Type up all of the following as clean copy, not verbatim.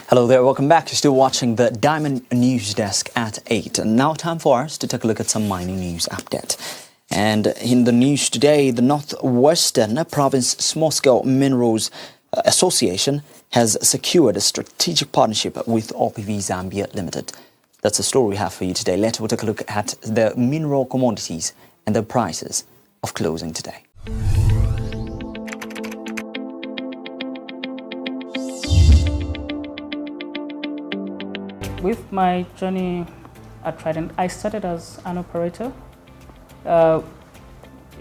Hello there, welcome back. You're still watching the Diamond News Desk at 8. And now time for us to take a look at some mining news update. And in the news today, the Northwestern Province Small Scale Minerals Association has secured a strategic partnership with OPV Zambia Limited. That's the story we have for you today. Later, we'll take a look at the mineral commodities and the prices of closing today. With my journey at Trident, I started as an operator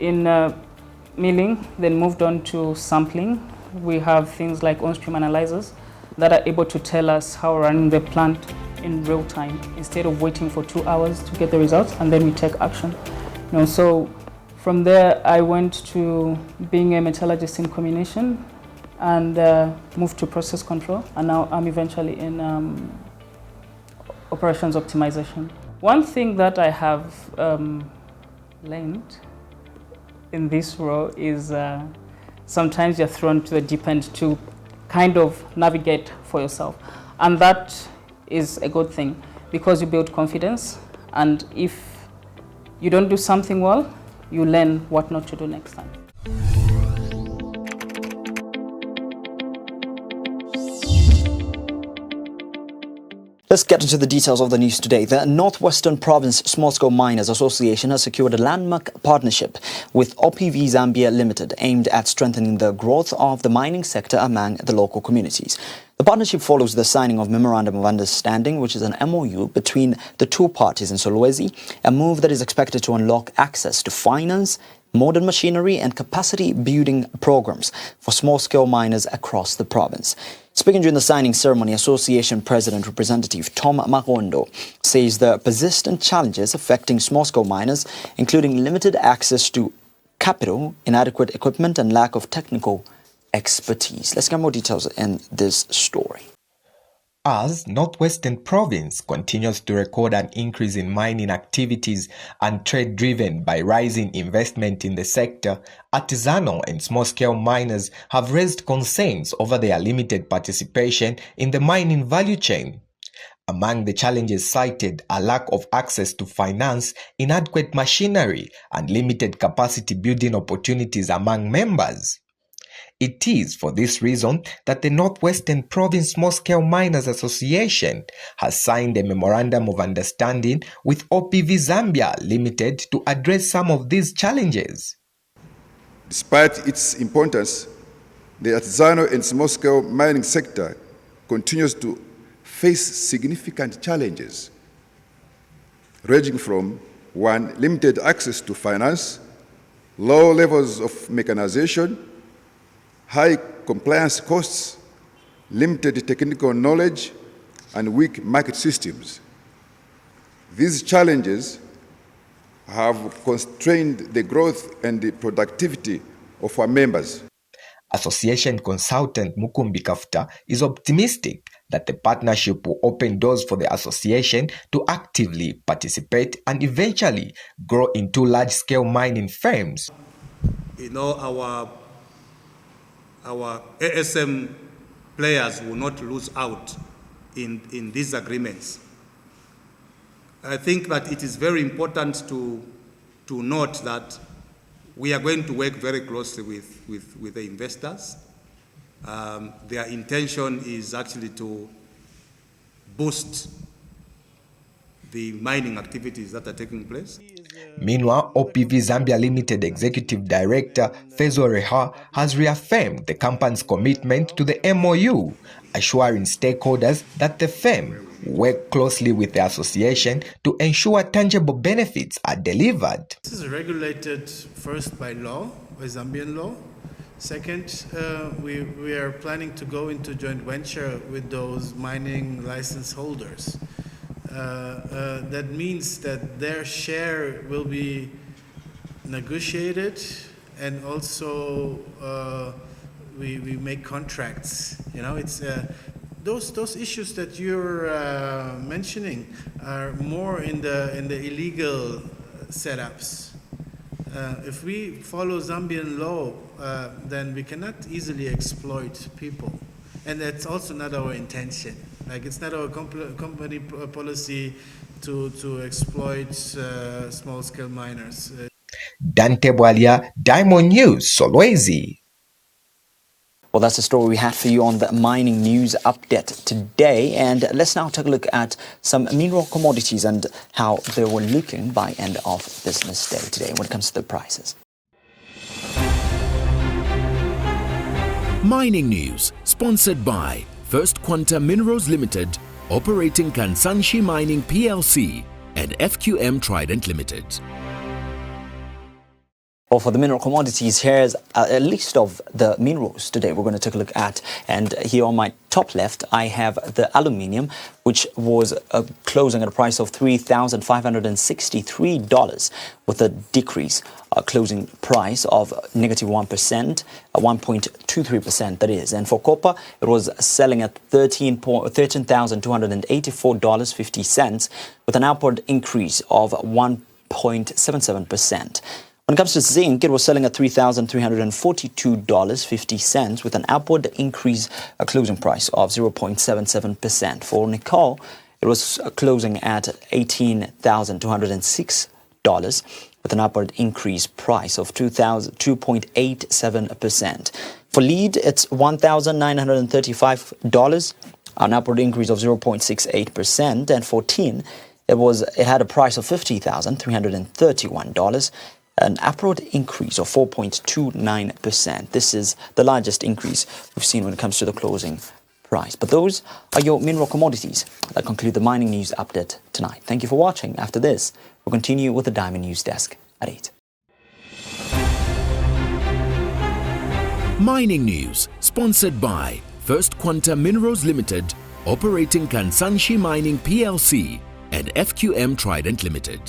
in milling, then moved on to sampling. We have things like on-stream analyzers that are able to tell us how we're running the plant in real time instead of waiting for 2 hours to get the results, and then we take action. So from there, I went to being a metallurgist in comminution and moved to process control, and now I'm eventually in operations optimization. One thing that I have learned in this role is sometimes you're thrown to the deep end to kind of navigate for yourself. And that is a good thing because you build confidence. And if you don't do something well, you learn what not to do next time. Let's get into the details of the news today. The Northwestern Province Small Scale Miners Association has secured a landmark partnership with OPV Zambia Limited aimed at strengthening the growth of the mining sector among the local communities. The partnership follows the signing of Memorandum of Understanding, which is an MOU between the two parties in Solwezi, a move that is expected to unlock access to finance, modern machinery and capacity building programs for small-scale miners across the province. Speaking during the signing ceremony, Association President Representative Tom Magondo says the persistent challenges affecting small-scale miners, including limited access to capital, inadequate equipment and lack of technical expertise. Let's get more details in this story. As Northwestern Province continues to record an increase in mining activities and trade driven by rising investment in the sector, artisanal and small-scale miners have raised concerns over their limited participation in the mining value chain. Among the challenges cited are lack of access to finance, inadequate machinery, and limited capacity building opportunities among members. It is for this reason that the Northwestern Province Small Scale Miners Association has signed a Memorandum of Understanding with OPV Zambia Limited to address some of these challenges. Despite its importance, the artisanal and small-scale mining sector continues to face significant challenges, ranging from 1. Limited access to finance, low levels of mechanization, high compliance costs, limited technical knowledge, and weak market systems. These challenges have constrained the growth and the productivity of our members. Association consultant Mukumbi Kafuta is optimistic that the partnership will open doors for the association to actively participate and eventually grow into large-scale mining firms. Our ASM players will not lose out in these agreements. I think that it is very important to note that we are going to work very closely with the investors. Their intention is actually to boost the mining activities that are taking place. Meanwhile, OPV Zambia Limited Executive Director Fezo Reha has reaffirmed the company's commitment to the MOU, assuring stakeholders that the firm will work closely with the association to ensure tangible benefits are delivered. This is regulated first by law, by Zambian law. Second, we are planning to go into joint venture with those mining license holders. That means that their share will be negotiated, and also we make contracts. It's those issues that you're mentioning are more in the illegal setups. If we follow Zambian law, then we cannot easily exploit people. and that's also not our intention. Like, it's not our company policy to exploit small-scale miners. Dante Bwalia, Diamond News, Solwezi. Well, that's the story we had for you on the mining news update today. And let's now take a look at some mineral commodities and how they were looking by end of business day today when it comes to the prices. Mining News, sponsored by First Quanta Minerals Limited, operating Kansanshi Mining PLC, and FQM Trident Limited. Well, for the mineral commodities, here's a list of the minerals today we're going to take a look at. And here on my top left, I have the aluminium, which was closing at a price of $3,563 with a decrease, closing price of negative 1%, 1.23% that is. And for copper, it was selling at $13,284.50 with an upward increase of 1.77%. When it comes to zinc, it was selling at $3,342.50 with an upward increase, a closing price of 0.77%. For nickel, it was closing at $18,206 with an upward increase price of 2.87%. For lead, it's $1,935, an upward increase of 0.68%. And for tin, it had a price of $50,331. An upward increase of 4.29%. This is the largest increase we've seen when it comes to the closing price. But those are your mineral commodities that conclude the mining news update tonight. Thank you for watching. After this, we'll continue with the Diamond News Desk at 8. Mining News, sponsored by First Quanta Minerals Limited, operating Kansanshi Mining PLC, and FQM Trident Limited.